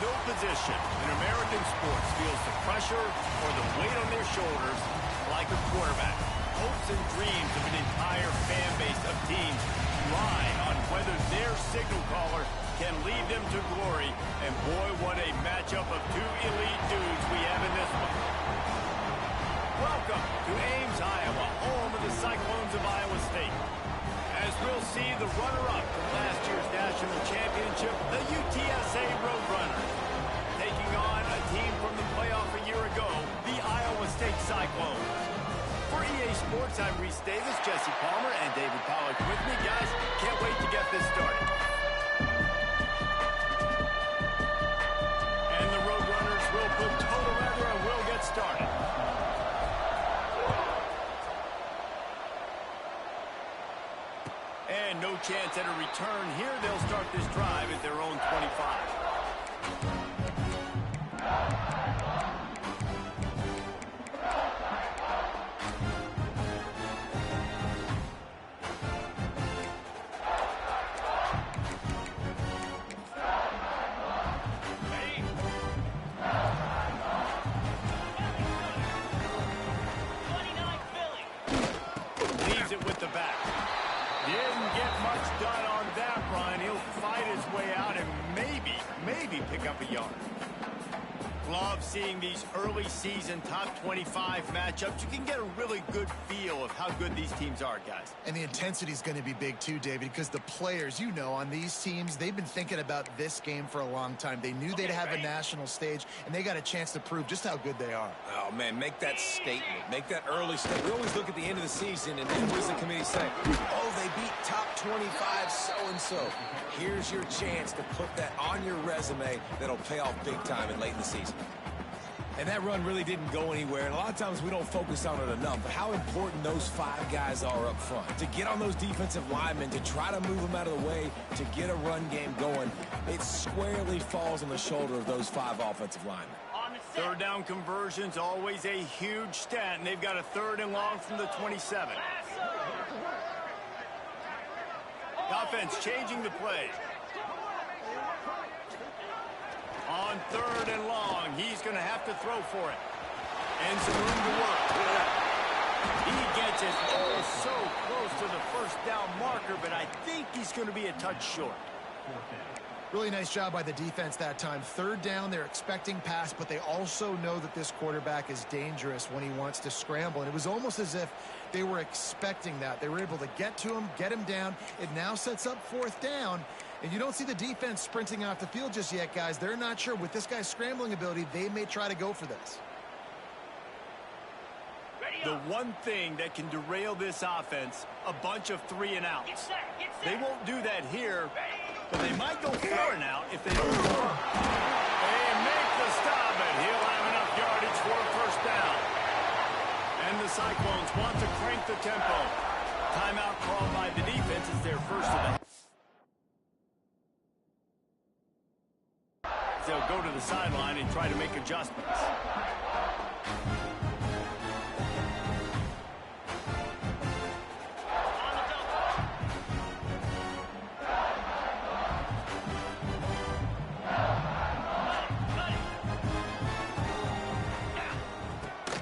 field position in American sports feels the pressure or the weight on their shoulders like a quarterback. Hopes and dreams of an entire fan base of teams rely on whether their signal caller can lead them to glory. And boy, what a matchup of two elite dudes we have in this one. Welcome to Ames, Iowa, home of the Cyclones of Iowa State. As we'll see the runner-up from last year's national championship, the UTSA Roadrunners, taking on a team from the playoff a year ago, the Iowa State Cyclones. For EA Sports, I'm Reese Davis, Jesse Palmer, and David Pollack with me. Guys, can't wait to get this started. And the Roadrunners will put total leather and we'll get started. And no chance at a return here. They'll start this drive at their own 25. Leaves it with the back. Didn't get much done on that run. He'll fight his way out and maybe pick up a yard. Love seeing these early season top 25 matchups. You can get a really good feel of how good these teams are, guys. And the intensity is going to be big too, David, because the players, you know, on these teams, they've been thinking about this game for a long time. They knew they'd have a national stage, and they got a chance to prove just how good they are. Oh, man, make that statement. Make that early statement. We always look at the end of the season, and then what does the committee say? Oh, they beat top 25 so-and-so. Here's your chance to put that on your resume that'll pay off big time and late in the season. And that run really didn't go anywhere, and a lot of times we don't focus on it enough, but how important those five guys are up front. To get on those defensive linemen, to try to move them out of the way, to get a run game going, it squarely falls on the shoulder of those five offensive linemen. Third down conversions, always a huge stat, and they've got a third and long from the 27. Offense changing the play. On third and long, he's going to have to throw for it. And some room to work. He gets it so close to the first down marker, but I think he's going to be a touch short. Really nice job by the defense that time. Third down, they're expecting pass, but they also know that this quarterback is dangerous when he wants to scramble. And it was almost as if they were expecting that. They were able to get to him, get him down. It now sets up fourth down. And you don't see the defense sprinting off the field just yet, guys. They're not sure. With this guy's scrambling ability, they may try to go for this. The one thing that can derail this offense, a bunch of 3 and outs. They won't do that here, but they might go 4 and out if they don't score. They make the stop, and he'll have enough yardage for a first down. And the Cyclones want to crank the tempo. Timeout called by the defense is their first of the. They'll go to the sideline and try to make adjustments.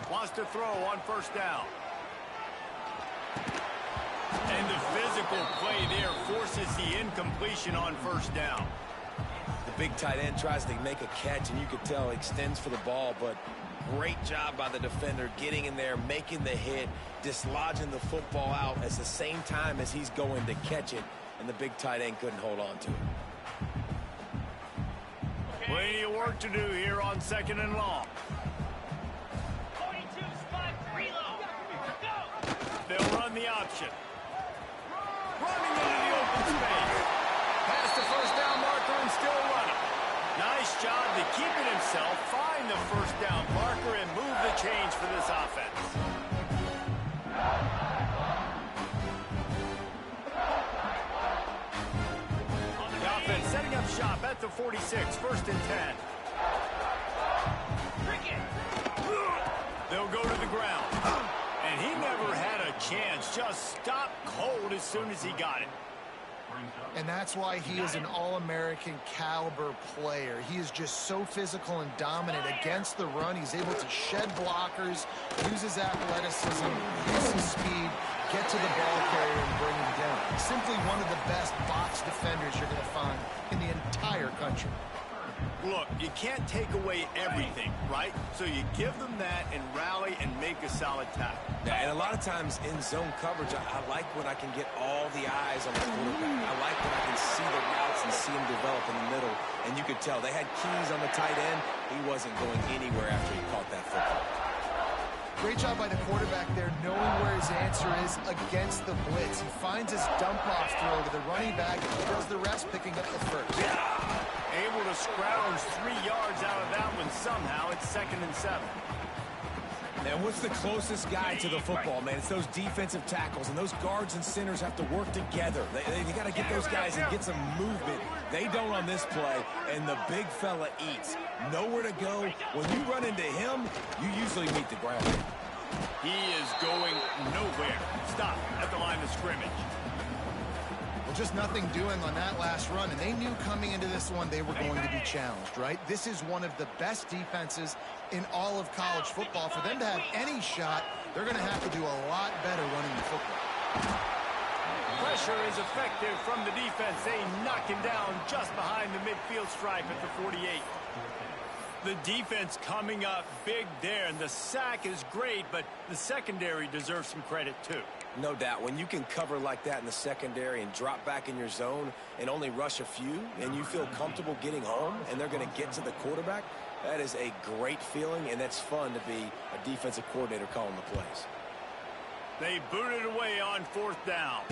Wants to throw on first down. And the physical play there forces the incompletion on first down. Big tight end tries to make a catch, and you could tell he extends for the ball, but great job by the defender getting in there, making the hit, dislodging the football out at the same time as he's going to catch it, and the big tight end couldn't hold on to it. Plenty of work to do here on second and long. 42 spot reload. Go! They'll run the option. Running into the open space. Past the first down marker and still running. Nice job to keep it himself, find the first down marker, and move the chains for this offense. The offense setting up shop at the 46, first and 10. They'll go to the ground. And he never had a chance, just stopped cold as soon as he got it. And that's why he is an All-American caliber player. He is just so physical and dominant against the run. He's able to shed blockers, use his athleticism, use his speed, get to the ball carrier and bring him down. He's simply one of the best box defenders you're going to find in the entire country. Look, you can't take away everything, right? So you give them that and rally and make a solid tackle. Yeah, and a lot of times in zone coverage, I like when I can get all the eyes on the quarterback. I like when I can see the routes and see him develop in the middle. And you could tell they had keys on the tight end. He wasn't going anywhere after he caught that football. Great job by the quarterback there, knowing where his answer is against the blitz. He finds his dump-off throw to the running back, and he does the rest, picking up the first. Able to scrounge 3 yards out of that one somehow. It's 2nd and 7. And what's the closest guy to the football, man? It's those defensive tackles, and those guards and centers have to work together. They got to get those guys and get some movement. They don't on this play, and the big fella eats. Nowhere to go. When you run into him, you usually meet the ground. He is going nowhere. Stop at the line of scrimmage. Well, just nothing doing on that last run, and they knew coming into this one they were going to be challenged, right? This is one of the best defenses in all of college football. For them to have any shot, they're going to have to do a lot better running the football. Pressure is effective from the defense. They knock him down just behind the midfield stripe at the 48. The defense coming up big there, and the sack is great, but the secondary deserves some credit too. No doubt. When you can cover like that in the secondary and drop back in your zone and only rush a few, and you feel comfortable getting home, and they're going to get to the quarterback, that is a great feeling, and that's fun to be a defensive coordinator calling the plays. They booted away on 4th down.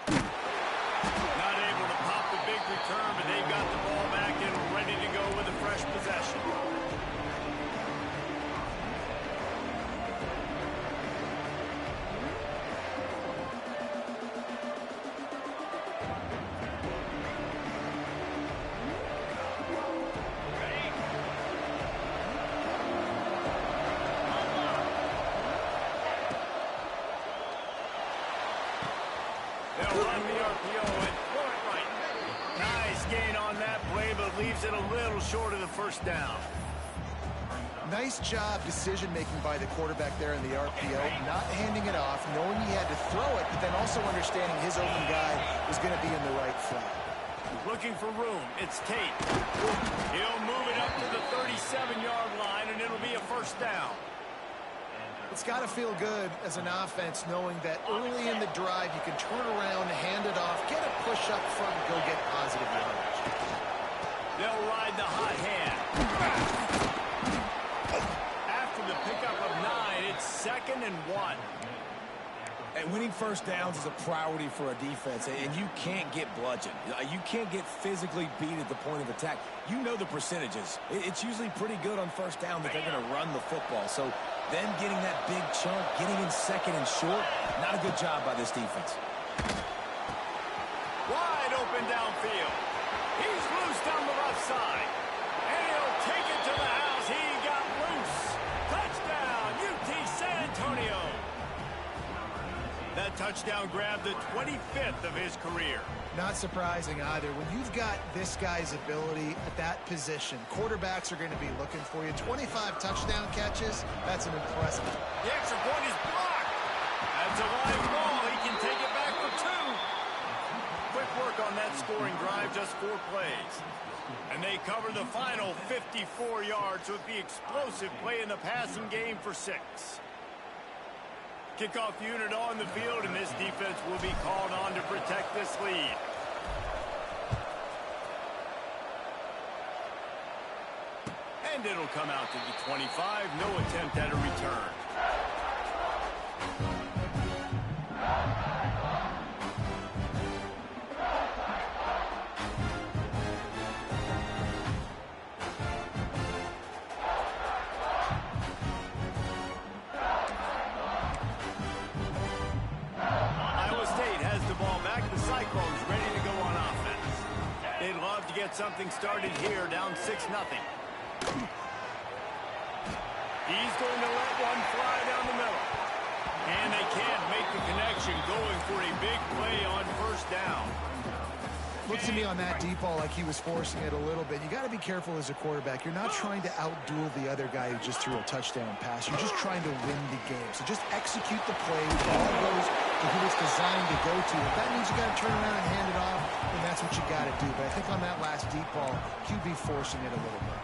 Not able to pop the big return, but they've got the ball back and ready to go with a fresh possession. They'll run the RPO and throw it right. Nice gain on that play, but leaves it a little short of the 1st down. Nice job decision-making by the quarterback there in the RPO, not handing it off, knowing he had to throw it, but then also understanding his open guy was going to be in the right flat. Looking for room. It's Tate. He'll move it up to the 37-yard line, and it'll be a 1st down. It's got to feel good as an offense knowing that early in the drive you can turn around, hand it off, get a push up front, and go get positive yardage. They'll ride the hot hand. After the pickup of 9, it's 2nd and 1. And winning 1st downs is a priority for a defense, and you can't get bludgeoned. You can't get physically beat at the point of attack. You know the percentages. It's usually pretty good on 1st down that they're going to run the football. So them getting that big chunk, getting in 2nd and short, not a good job by this defense. Wide open downfield. He's loose down the left side. And he'll take it to the house. He got loose. Touchdown, UT San Antonio. That touchdown grabbed the 25th of his career. Not surprising either. When you've got this guy's ability at that position, quarterbacks are going to be looking for you. 25 touchdown catches, that's an impressive. The extra point is blocked. That's a live ball. He can take it back for 2. Quick work on that scoring drive, just 4 plays. And they cover the final 54 yards with the explosive play in the passing game for 6. Kickoff unit on the field, and this defense will be called on to protect this lead. And it'll come out to the 25. No attempt at a return. Something started here, down 6-0. He's going to let one fly down the middle. And they can't make the connection, going for a big play on 1st down. Looks to me on that deep ball like he was forcing it a little bit. You got to be careful as a quarterback. You're not trying to outduel the other guy who just threw a touchdown pass. You're just trying to win the game. So just execute the play. The ball goes to who it's designed to go to. If that means you got to turn around and hand it off, then that's what you got to do. But I think on that last deep ball, QB forcing it a little bit.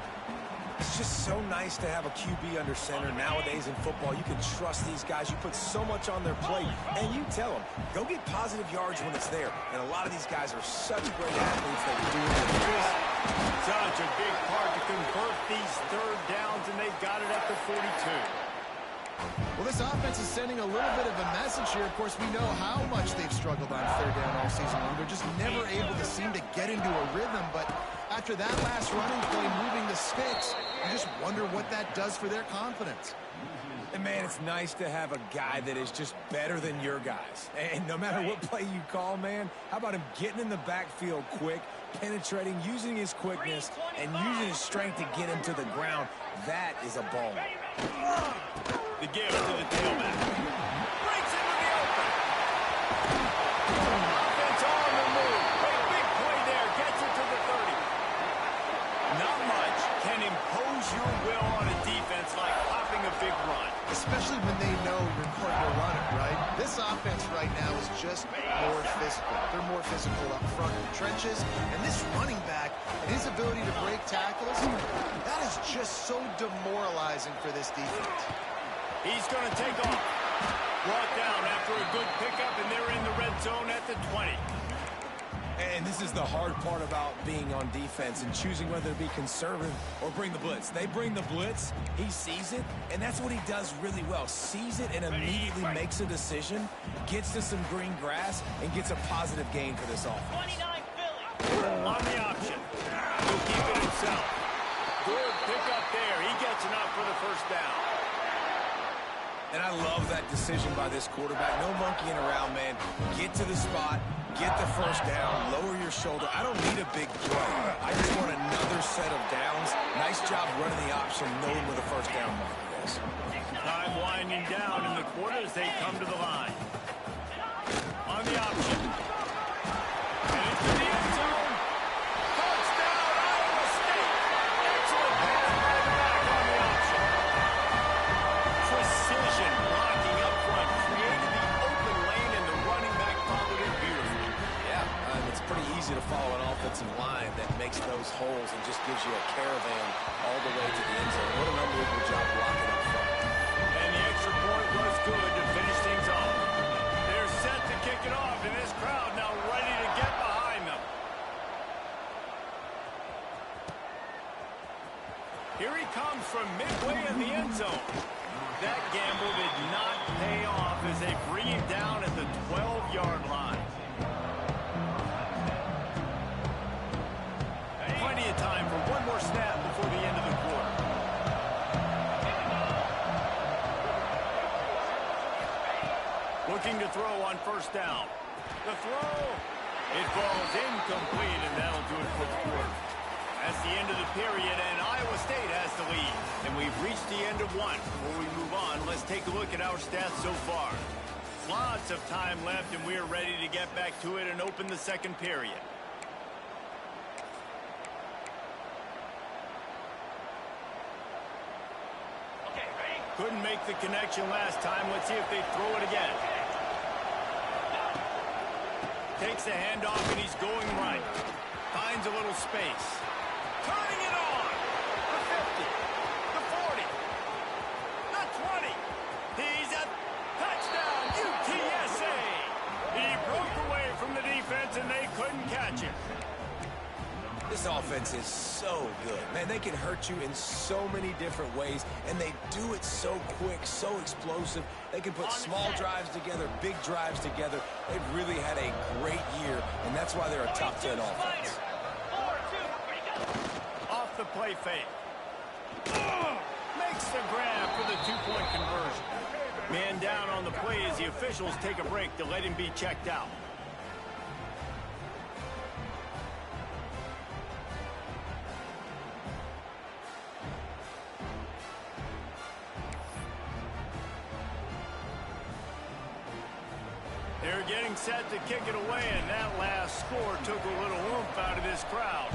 It's just so nice to have a QB under center. Nowadays in football, you can trust these guys. You put so much on their plate, and you tell them, go get positive yards when it's there. And a lot of these guys are such great athletes that do it. Such a big part to convert these third downs, and they got it at the 42. Well, this offense is sending a little bit of a message here. Of course, we know how much they've struggled on third down all season long. They're just never able to seem to get into a rhythm. But after that last running play, moving the sticks, you just wonder what that does for their confidence. And, man, it's nice to have a guy that is just better than your guys. And no matter what play you call, man, how about him getting in the backfield quick, penetrating, using his quickness, and using his strength to get him to the ground? That is a ball. The give to the tailback. Breaks into the open. Offense on the move. Big play there. Gets it to the 30. Not much can impose your will on a defense like popping a big run. Especially when they know you're going to run it, right? This offense right now is just more physical. They're more physical up front in the trenches. And this running back and his ability to break tackles, that is just so demoralizing for this defense. He's going to take off. Brought down after a good pickup, and they're in the red zone at the 20. And this is the hard part about being on defense and choosing whether to be conservative or bring the blitz. They bring the blitz, he sees it, and that's what he does really well. Sees it and immediately makes a decision, gets to some green grass, and gets a positive gain for this offense. 29 Philly. On the option. He'll keep it himself. Good pickup there. He gets enough for the first down. And I love that decision by this quarterback. No monkeying around, man. Get to the spot, get the first down, lower your shoulder. I don't need a big play. I just want another set of downs. Nice job running the option, knowing where the first down marker is. Time winding down in the quarter as they come to the line. On the option. And into the end zone. Touchdown, Iowa State. Excellent pass by the back on the option. Precision blocking up front. Created the open lane, and the running back followed it beautifully. Yeah, it's pretty easy to follow an offensive line that makes those holes and just gives you a caravan all the way to the end zone. What an unbelievable job blocking up front. And the extra point was good to finish things off. They're set to kick it off, and this crowd now ready to get behind them. Here he comes from midway in the end zone. That gamble did not pay off as they bring him down at the 12-yard line. Plenty of time for one more snap before the end of the quarter. Looking to throw on first down. The throw. It falls incomplete, and that'll do it for the quarter. That's the end of the period, and Iowa State has the lead. And we've reached the end of one. Before we move on, let's take a look at our stats so far. Lots of time left, and we're ready to get back to it and open the second period. Okay, ready? Couldn't make the connection last time. Let's see if they throw it again. Takes the handoff, and he's going right. Finds a little space. Turning it on. The 50. The 40. The 20. He's a touchdown. UTSA. He broke away from the defense, and they couldn't catch him. This offense is so good. Man, they can hurt you in so many different ways, and they do it so quick, so explosive. They can put small drives together, big drives together. They've really had a great year, and that's why they're a top 10 offense. 4, 2, 3, go. Off the play fake. Makes the grab for the two-point conversion. Man down on the play as the officials take a break to let him be checked out. They're getting set to kick it away, and that last score took a little oomph out of this crowd.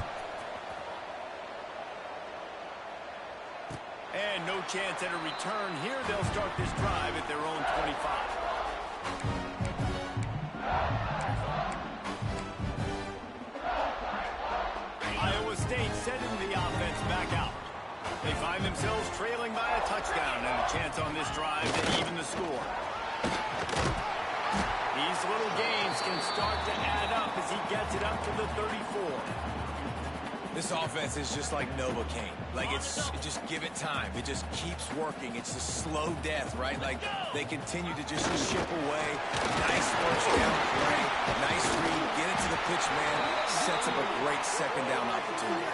And no chance at a return here. They'll start this drive at their own 25. Iowa State sending the offense back out. They find themselves trailing by a touchdown and a chance on this drive to even the score. These little gains can start to add up as he gets it up to the 34. This offense is just like Novocaine. Like, it just give it time. It just keeps working. It's a slow death, right? Like, they continue to just chip away. Nice first down play. Nice read. Get it to the pitch man. Sets up a great second down opportunity.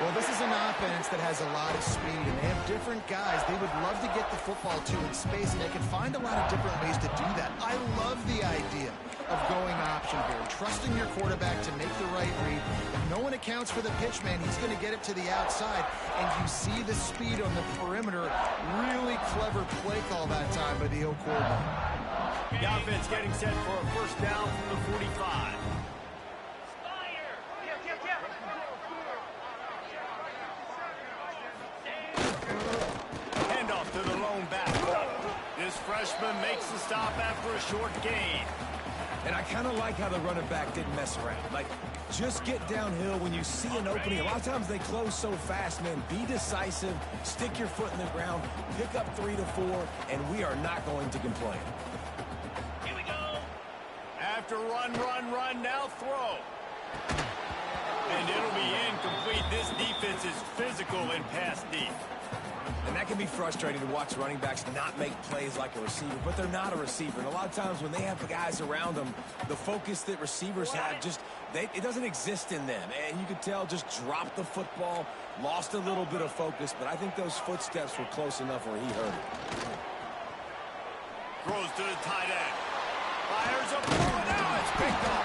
Well, this is an offense that has a lot of speed, and they have different guys. They would love to get the football to in space, and they can find a lot of different ways to do that. I love the idea of going option here, trusting your quarterback to make the right read. If no one accounts for the pitch man, he's going to get it to the outside, and you see the speed on the perimeter. Really clever play call that time by the O coordinator. The offense getting set for a first down from the 45. Handoff to the lone back. This freshman makes the stop after a short gain. And I kind of like how the running back didn't mess around. Like, just get downhill when you see an opening. A lot of times they close so fast, man. Be decisive, stick your foot in the ground, pick up 3 to 4, and we are not going to complain. Here we go. After run, now throw. And it'll be incomplete. This defense is physical and pass deep. And that can be frustrating to watch running backs not make plays like a receiver, but they're not a receiver. And a lot of times when they have the guys around them, the focus that receivers have it doesn't exist in them. And you could tell just dropped the football, lost a little bit of focus, but I think those footsteps were close enough where he heard it. Throws to the tight end. Fires up, and now it's picked off.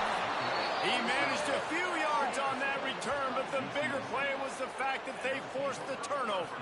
He managed a few yards on that return, but the bigger play was the fact that they forced the turnover.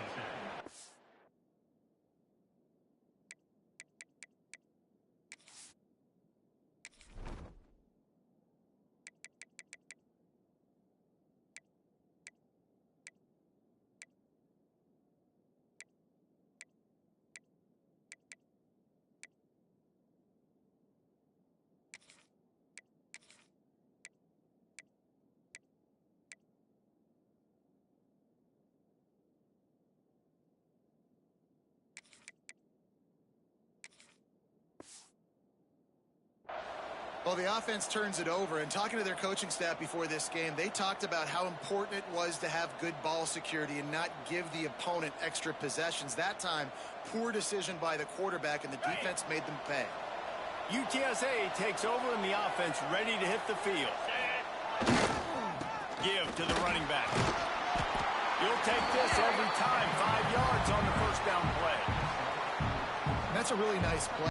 Well, the offense turns it over, and talking to their coaching staff before this game, they talked about how important it was to have good ball security and not give the opponent extra possessions. That time, poor decision by the quarterback, and the defense made them pay. UTSA takes over, and the offense ready to hit the field. Give to the running back. You'll take this every time. 5 yards on the first down play. And that's a really nice play.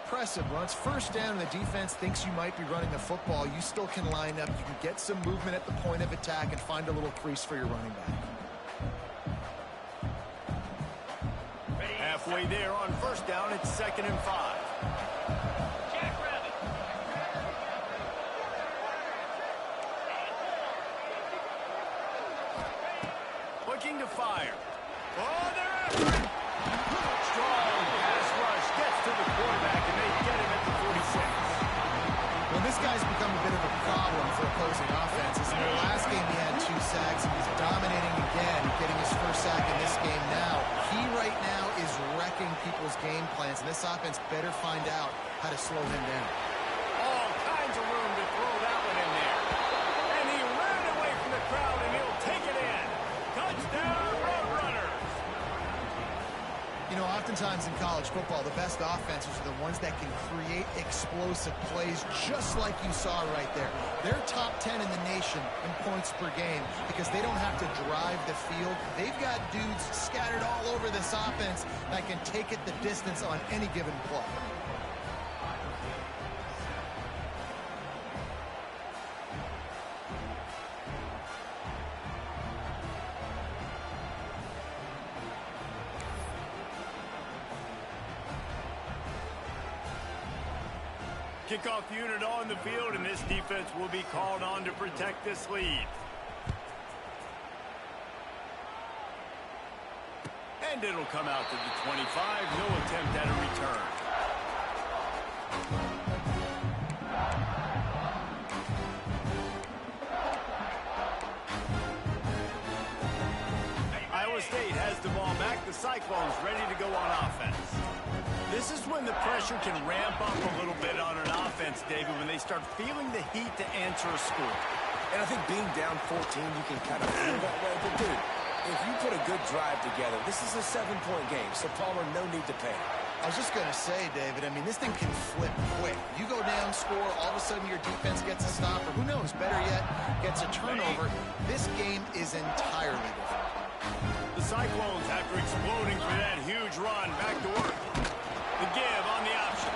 Impressive. Well, it's first down, and the defense thinks you might be running the football. You still can line up. You can get some movement at the point of attack and find a little crease for your running back. Halfway there on first down, it's 2nd and 5. Jackrabbit. Looking to fire. Oh, they're after it. Strong pass rush gets to the quarterback, and they get him at the 46. Well, this guy's become a bit of a problem for opposing offenses. In their last game, he had 2 sacks, and he's dominating again, getting his first sack in this game now. He right now is wrecking people's game plans, and this offense better find out how to slow him down. All kinds of room to throw that one in there. And he ran away from the crowd, and he'll take it in. Touchdown, Roadrunners. You know, oftentimes in college football, the best offenses are the ones that can create explosive plays just like you saw right there. They're top 10 in the nation in points per game because they don't have to drive the field. They've got dudes scattered all over this offense that can take it the distance on any given play. Kickoff unit on the field, and this defense will be called on to protect this lead. And it'll come out to the 25. No attempt at a return. Iowa State has the ball back. The Cyclones ready to go on offense. This is when the pressure can ramp up a little bit on an offense, David, when they start feeling the heat to answer a score. And I think being down 14, you can kind of feel that way. But, dude, if you put a good drive together, this is a 7-point game, so Palmer, no need to panic. I was just going to say, David, I mean, this thing can flip quick. You go down, score, all of a sudden your defense gets a stop, or who knows, better yet, gets a turnover. This game is entirely different. The Cyclones, after exploding for that huge run, back to work. The give on the option.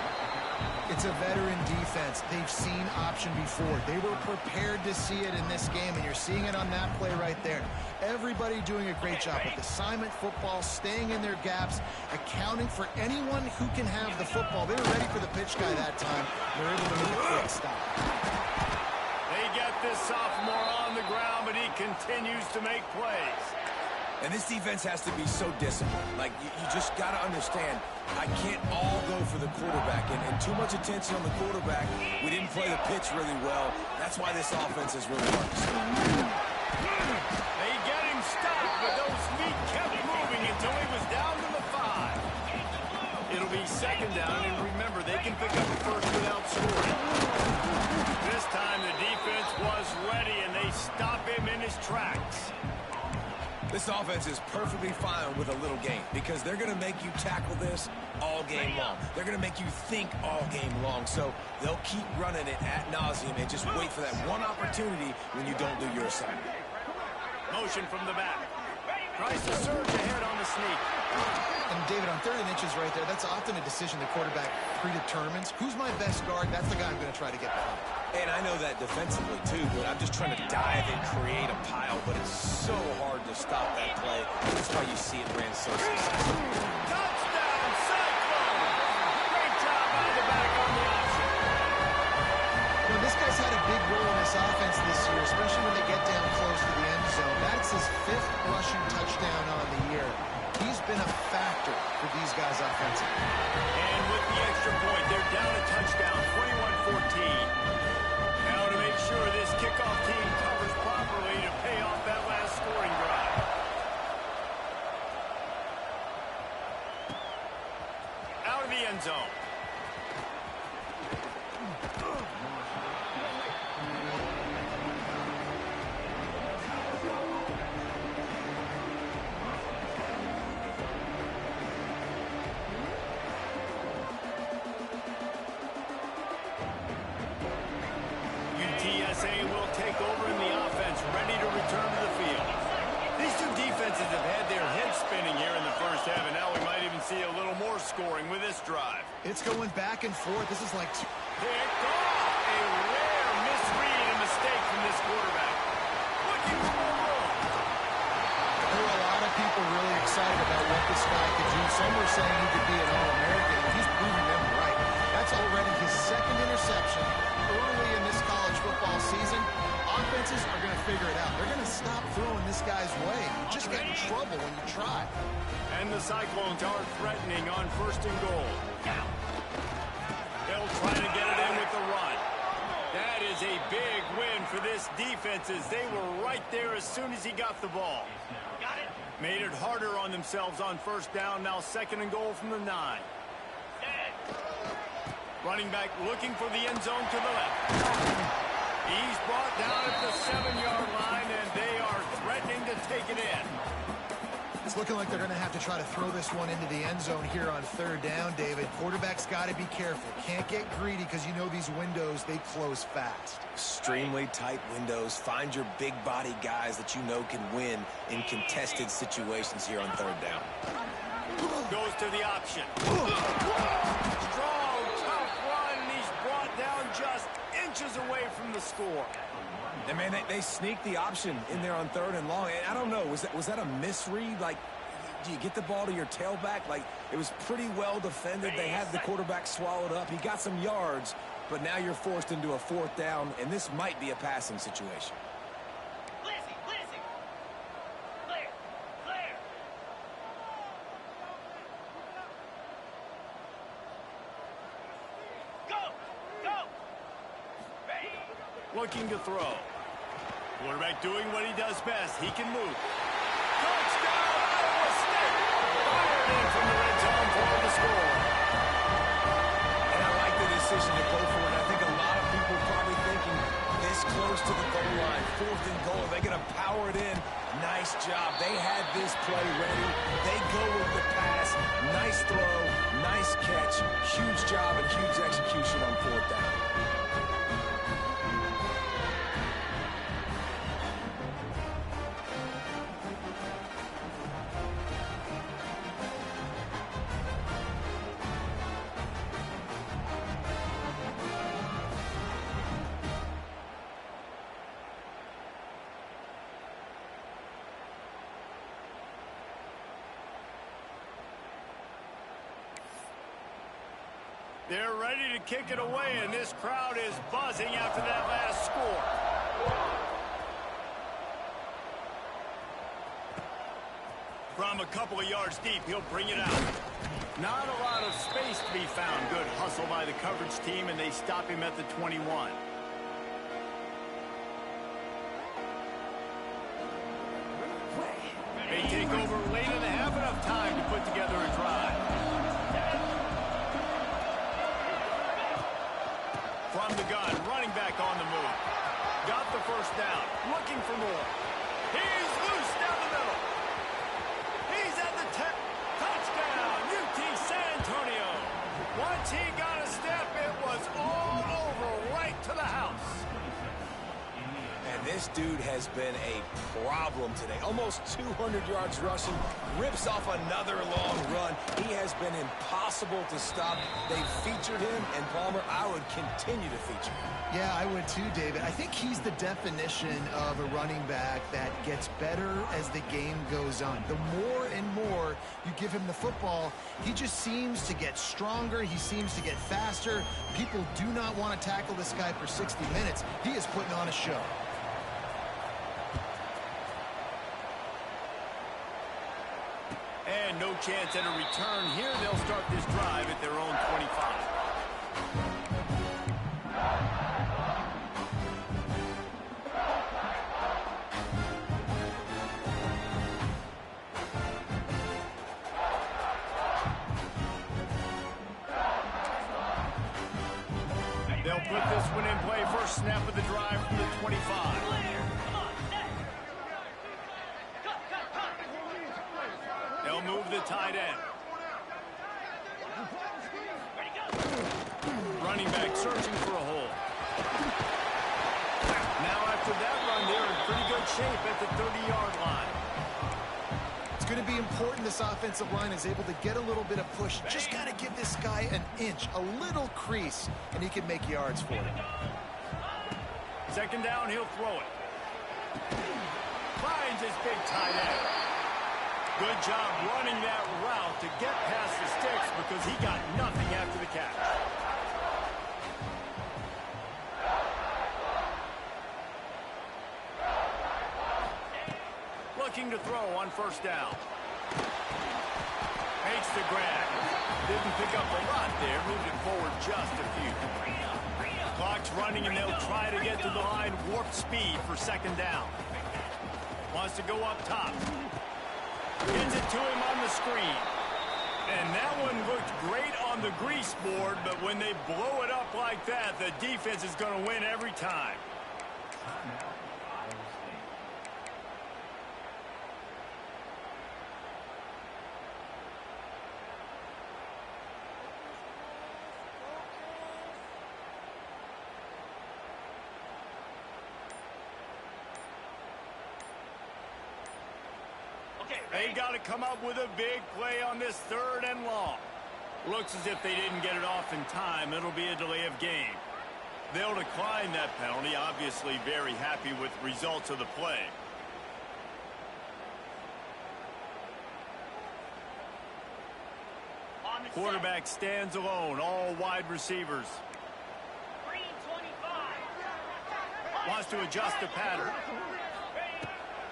It's a veteran defense. They've seen option before. They were prepared to see it in this game, and you're seeing it on that play right there. Everybody doing a great job with assignment football, staying in their gaps, accounting for anyone who can have the football. They were ready for the pitch guy that time. They're able to make a quick stop. They get this sophomore on the ground, but he continues to make plays. And this defense has to be so disciplined. Like, you just got to understand, I can't all go for the quarterback. And too much attention on the quarterback. We didn't play the pitch really well. That's why this offense is really hard to stop. They get him stopped, but those feet kept moving until he was down to the 5. It'll be second down, and remember, they can pick up a first without scoring. This time the defense was ready, and they stop him in his tracks. This offense is perfectly fine with a little game because they're going to make you tackle this all game long. They're going to make you think all game long. So they'll keep running it ad nauseum and just wait for that one opportunity when you don't do your assignment. Motion from the back. Tries to surge ahead on the sneak. And David, on 3rd and inches right there, that's often a decision the quarterback predetermines. Who's my best guard? That's the guy I'm going to try to get behind. And I know that defensively, too, but I'm just trying to dive and create a pile, but it's so hard to stop that play. That's why you see it ran so successful. Touchdown, Cyclone! Great job out of the back on the option. You know, this guy's had a big role in this offense this year, especially when they get down close to the end zone. That's his 5th rushing touchdown on the year. He's been a factor for these guys offensively. And with the extra point, they're down a touchdown, 21-14. Now to make sure this kickoff team covers properly to pay off that last scoring drive. Out of the end zone. UTSA will take over in the offense, ready to return to the field. These two defenses have had their heads spinning here in the first half, and now we might even see a little more scoring with this drive. It's going back and forth. This is like... Picked off! A rare misread and mistake from this quarterback. Looking for more room. There were a lot of people really excited about what this guy could do. Some were saying he could be an All-American, and he's proving them right. That's already his 2nd interception early in this college football season. Offenses are going to figure it out. They're going to stop throwing this guy's way. You just get in trouble when you try. And the Cyclones are threatening on 1st and goal. They'll try to get it in with the run. That is a big win for this defense as they were right there as soon as he got the ball. Made it harder on themselves on 1st down. Now 2nd and goal from the 9. Running back looking for the end zone to the left. He's brought down at the 7-yard line, and they are threatening to take it in. It's looking like they're going to have to try to throw this one into the end zone here on third down, David. Quarterback's got to be careful. Can't get greedy because you know these windows, they close fast. Extremely tight windows. Find your big body guys that you know can win in contested situations here on third down. Goes to the option. Strong, tough run, and he's brought down just inches away from the score. And, man, they sneaked the option in there on third and long. And I don't know, was that a misread? Like, do you get the ball to your tailback? Like, it was pretty well defended. They had the quarterback swallowed up. He got some yards, but now you're forced into a fourth down, and this might be a passing situation. Lizzie, Lizzie. Clear, clear. Go, go. Ready. Looking to throw. Quarterback doing what he does best. He can move. Touchdown, Iowa State! Fired in from the red zone for the score. And I like the decision to go for it. I think a lot of people probably thinking this close to the goal line, fourth and goal. They're going to power it in. Nice job. They had this play ready. They go with the pass. Nice throw, nice catch. Huge job and huge execution on fourth down. They're ready to kick it away, and this crowd is buzzing after that last score. From a couple of yards deep, he'll bring it out. Not a lot of space to be found. Good hustle by the coverage team, and they stop him at the 21. They take over late and have enough time to put together a drive. From the gun, running back on the move. Got the first down, looking for more. He's loose down the middle. He's at the 10. Touchdown, UT San Antonio. Once he got a step, it was all over right to the house. And this dude has been a problem today. Almost 200 yards rushing. Rips off another long run. He has been impossible to stop. They've featured him, and Palmer, I would continue to feature him. Yeah, I would too, David. I think he's the definition of a running back that gets better as the game goes on. The more and more you give him the football, he just seems to get stronger. He seems to get faster. People do not want to tackle this guy for 60 minutes. He is putting on a show. And no chance at a return here. They'll start this drive at their own 25. They'll put this one in play. First snap of the drive from the 25. Clear. Come on, set. Cut, cut, cut. They'll move the tight end. Ready, go. Running back searching for a hole. Now after that run, they're in pretty good shape at the 30-yard line. It's going to be important this offensive line is able to get a little bit of push. Just got to give this guy an inch, a little crease, and he can make yards for it. Second down, he'll throw it. Finds his big tight end. Good job running that route to get past the sticks because he got nothing after the catch. Looking to throw on first down. Makes the grab. Didn't pick up a lot there. Moved it forward just a few. Clock's running, and they'll try to get to the line warp speed for second down. Wants to go up top. Gets it to him on the screen. And that one looked great on the grease board, but when they blow it up like that, the defense is going to win every time. They got to come up with a big play on this 3rd and long. Looks as if they didn't get it off in time. It'll be a delay of game. They'll decline that penalty, obviously very happy with results of the play. Quarterback stands alone, all wide receivers. Green 25. Wants to adjust the pattern.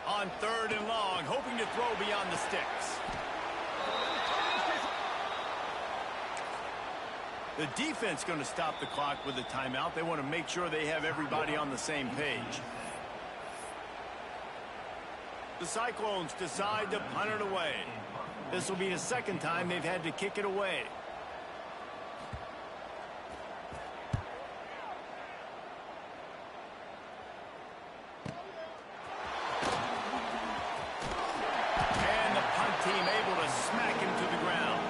On 3rd and long, hoping to throw beyond the sticks. The defense going to stop the clock with a timeout. They want to make sure they have everybody on the same page. The Cyclones decide to punt it away. This will be the 2nd time they've had to kick it away. And the punt team able to smack him to the ground.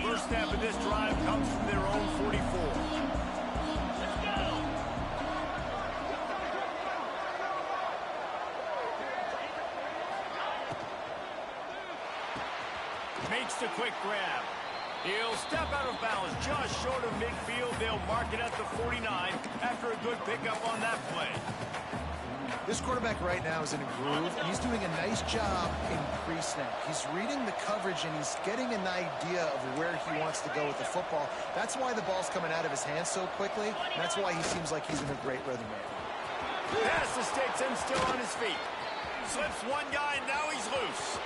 First snap of this drive comes from their own 44. Let's go. Makes the quick grab. He'll step out of bounds just short of midfield. They'll mark it at the 49 after a good pickup on that play. This quarterback right now is in a groove, and he's doing a nice job in pre-snap. He's reading the coverage, and he's getting an idea of where he wants to go with the football. That's why the ball's coming out of his hands so quickly, and that's why he seems like he's in a great rhythm right now. Pass the sticks and still on his feet. Slips one guy, and now he's loose.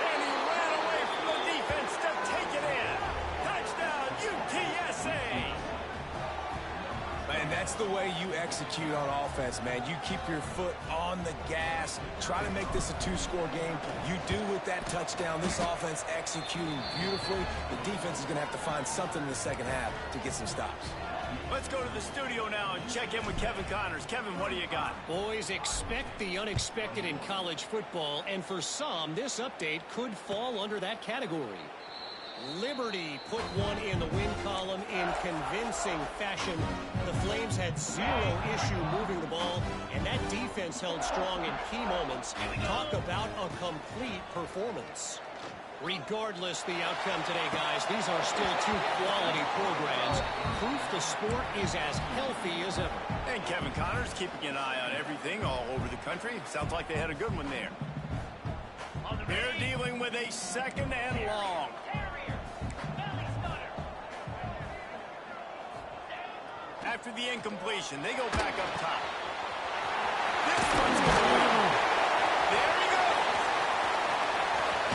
And he ran away from the defense to take it in. Touchdown, UTSA! And that's the way you execute on offense, man. You keep your foot on the gas. Try to make this a 2-score game. You do with that touchdown. This offense executing beautifully. The defense is going to have to find something in the 2nd half to get some stops. Let's go to the studio now and check in with Kevin Connors. Kevin, what do you got? Boys, expect the unexpected in college football, and for some, this update could fall under that category. Liberty put one in the win column in convincing fashion. The Flames had 0 issue moving the ball, and that defense held strong in key moments. Talk about a complete performance. Regardless the outcome today, guys, these are still 2 quality programs. Proof the sport is as healthy as ever. And Kevin Connors keeping an eye on everything all over the country. Sounds like they had a good one there. They're dealing with a 2nd and long. After the incompletion, they go back up top. This one's complete. There he goes.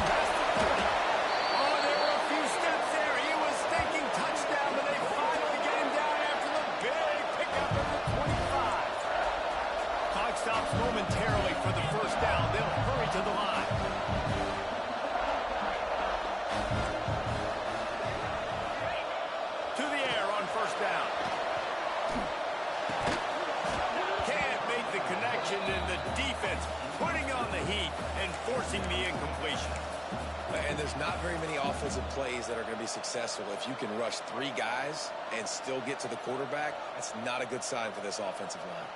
Past the 30. Oh, there were a few steps there. He was thinking touchdown, but they finally get him down after the big pickup at the 25. Clock stops momentarily for the 1st down. They'll hurry to the line. To the air on 1st down. And the defense putting on the heat and forcing the incompletion. And there's not very many offensive plays that are going to be successful. If you can rush 3 guys and still get to the quarterback, that's not a good sign for this offensive line.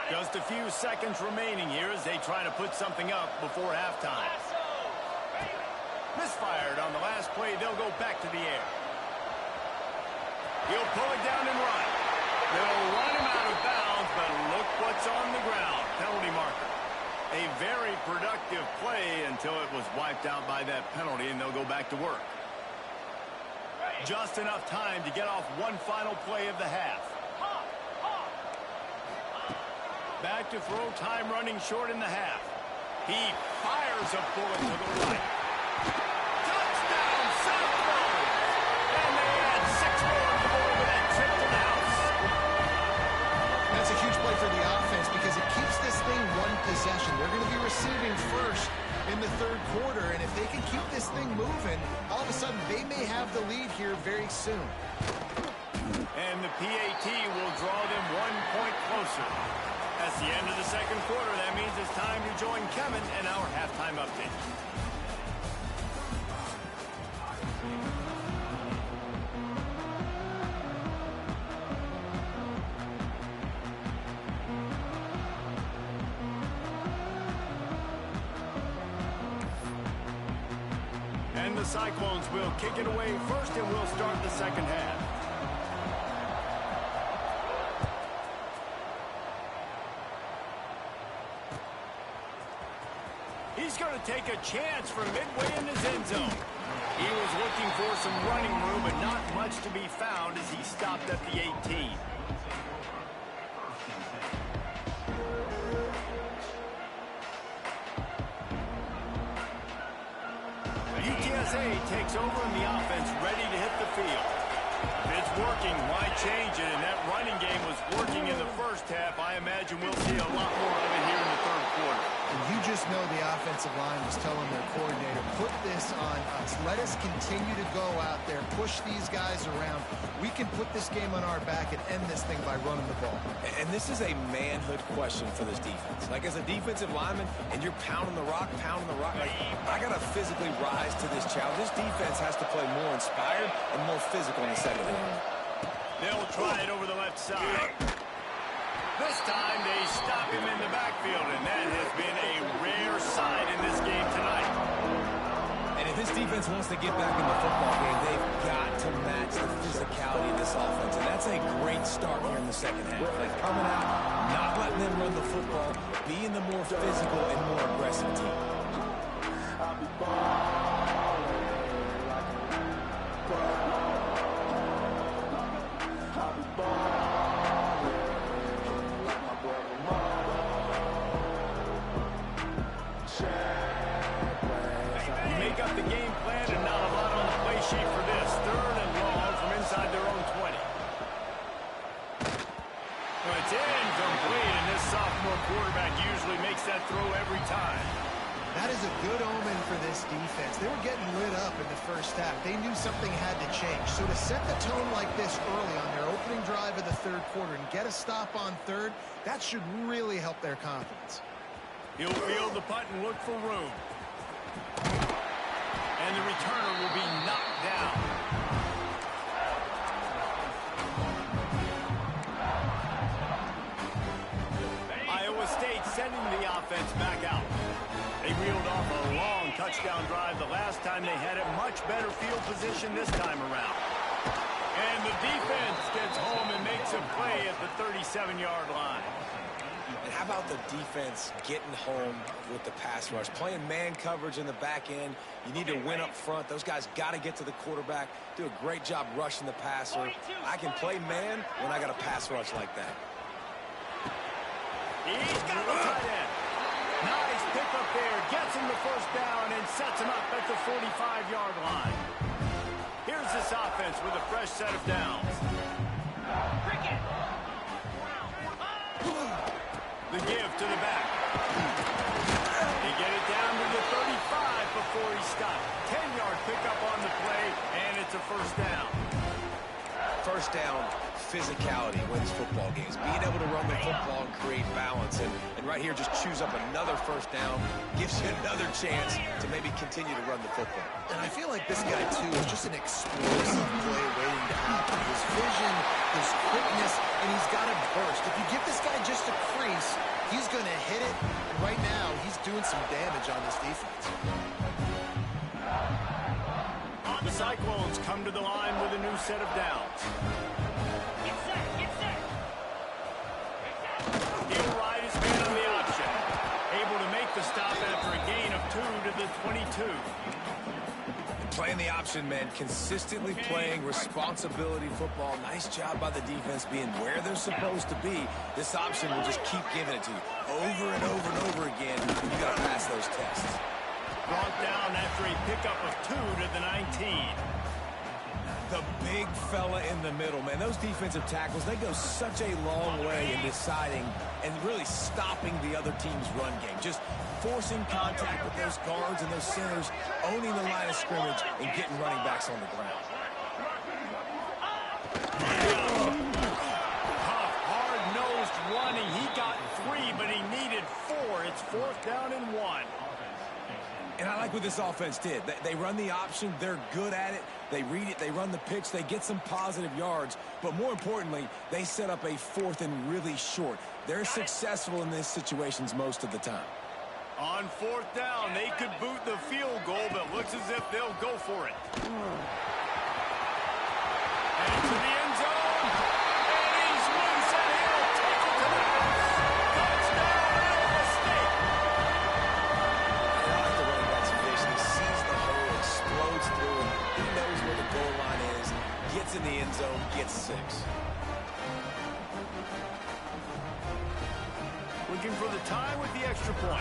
Just a few seconds remaining here as they try to put something up before halftime. Misfired on the last play. They'll go back to the air. He'll pull it down and run. They'll run him out of bounds, but look what's on the ground. Penalty marker. A very productive play until it was wiped out by that penalty, and they'll go back to work. Just enough time to get off one final play of the half. Back to throw, time running short in the half. He fires a bullet to the right. Touchdown, Cyclones! And they add 6 more on the board with that trip to the house. That's a huge play for the offense because it keeps this thing 1 possession. They're going to be receiving first in the 3rd quarter, and if they can keep this thing moving, all of a sudden they may have the lead here very soon. And the PAT will draw them 1 point closer as It's the end of the second quarter. That means it's time to join Kevin and our halftime update. And the Cyclones will kick it away first, and we'll start the second half. He's going to take a chance from midway in his end zone. He was looking for some running room, but not much to be found as he stopped at the 18. UTSA takes over in the offense, ready to hit the field. If it's working, why change it? And that running game was working in the first half. I imagine we'll see a lot more of it here in the third quarter. And you just know the offensive line was telling their coordinator, put this on us. Let us continue to go out there, push these guys around. We can put this game on our back and end this thing by running the ball. And this is a manhood question for this defense. Like, as a defensive lineman, and you're pounding the rock, like, I got to physically rise to this challenge. This defense has to play more inspired and more physical in the second half. They'll try it over the left side. This time they stop him in the backfield, and that has been a rare sight in this game tonight. And if this defense wants to get back in the football game, they've got to match the physicality of this offense. And that's a great start here in the second half. Like, coming out, not letting them run the football, being the more physical and more aggressive team. The game plan and not a lot on the play sheet for this. Third and long from inside their own 20. Well, it's incomplete, and this sophomore quarterback usually makes that throw every time. That is a good omen for this defense. They were getting lit up in the first half. They knew something had to change. So to set the tone like this early on their opening drive of the third quarter and get a stop on third, that should really help their confidence. He'll field the punt and look for room. And the returner will be knocked down. Iowa State sending the offense back out. They reeled off a long touchdown drive the last time they had it. Much better field position this time around. And the defense gets home and makes a play at the 37-yard line. And how about the defense getting home with the pass rush? Playing man coverage in the back end. You need to win up front. Those guys got to get to the quarterback. Do a great job rushing the passer. I can play man when I got a pass rush like that. He's got the tight end. Nice pickup there. Gets him the first down and sets him up at the 45-yard line. Here's this offense with a fresh set of downs. The give to the back. They get it down to the 35 before he stopped. 10-yard pickup on the play, and it's a first down. First down, physicality wins football games. Being able to run the football and create balance. And right here, just choose up another first down. Gives you another chance to maybe continue to run the football. And I feel like this guy, too, is just an explosive play waiting to happen. His vision, his quickness, and he's got a burst. If you give this guy just a crease, he's going to hit it. And right now, he's doing some damage on this defense. The Cyclones come to the line with a new set of downs. Get set, get set. He'll ride his man on the option. Able to make the stop after a gain of 2 to the 22. Playing the option, man, consistently playing responsibility football. Nice job by the defense being where they're supposed to be. This option will just keep giving it to you over and over and over again. You got to pass those tests. Brought down after a pickup of 2 to the 19. The big fella in the middle, man. Those defensive tackles, they go such a long way in deciding and really stopping the other team's run game. Just forcing contact with those guards and those centers, owning the line of scrimmage, and getting running backs on the ground. Tough, hard-nosed running. He got 3 what this offense did. They run the option. They're good at it. They read it. They run the pitch. They get some positive yards. But more importantly, they set up a 4th and really short. They're successful in these situations most of the time. On 4th down, they could boot the field goal, but looks as if they'll go for it. And into the end zone. And he's loose, and he'll take it to the house. Touchdown, Iowa State. I like the running back's vision. He sees the hole, explodes through it. He knows where the goal line is, gets in the end zone, gets 6. Looking for the tie with the extra point.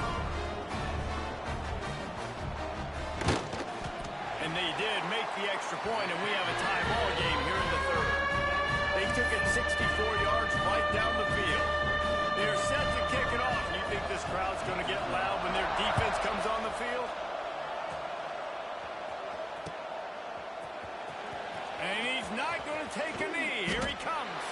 And they did make the extra point, and we have a tie ball game here in the 3rd. They took it 64 yards right down the field. They're set to kick it off. You think this crowd's going to get loud when their defense comes on the field? And he's not going to take a knee. Here he comes.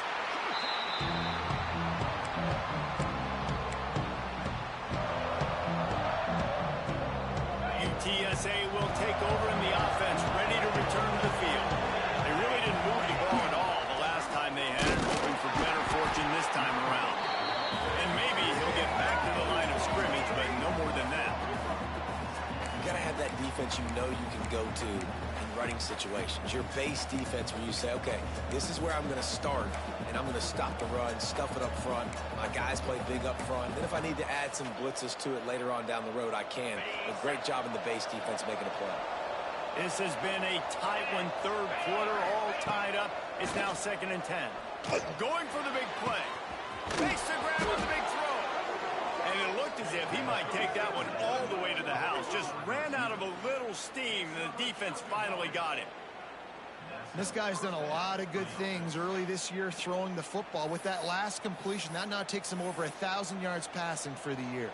UTSA will take over in the offense, ready to return to the field. They really didn't move the ball at all the last time they had it, hoping for better fortune this time around. And maybe he'll get back to the line of scrimmage, but no more than that. You got to have that defense you know you can go to in running situations. Your base defense where you say, okay, this is where I'm going to start, and I'm going to stop the run, stuff it up front. My guys play big up front. Then if I need to add some blitzes to it later on down the road, I can. A great job in the base defense making a play. This has been a tight one, 3rd quarter, all tied up. It's now 2nd and 10. Going for the big play. Makes the grab on the big throw. And it looked as if he might take that one all the way to the house. Just ran out of a little steam. The defense finally got him. This guy's done a lot of good things early this year throwing the football. With that last completion, that now takes him over 1,000 yards passing for the year.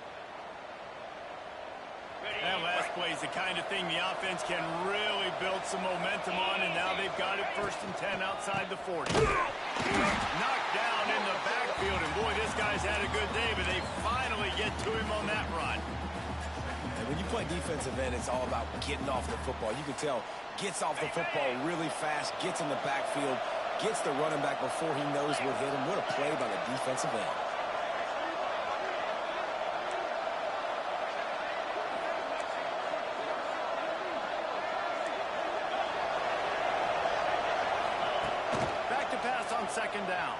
That last play is the kind of thing the offense can really build some momentum on, and now they've got it 1st and 10 outside the 40. Knocked down in the backfield, and boy, this guy's had a good day, but they finally get to him on that run. And when you play defensive end, it's all about getting off the football. You can tell, gets off the football really fast, gets in the backfield, gets the running back before he knows what hit him. What a play by the defensive end. Back to pass on 2nd down.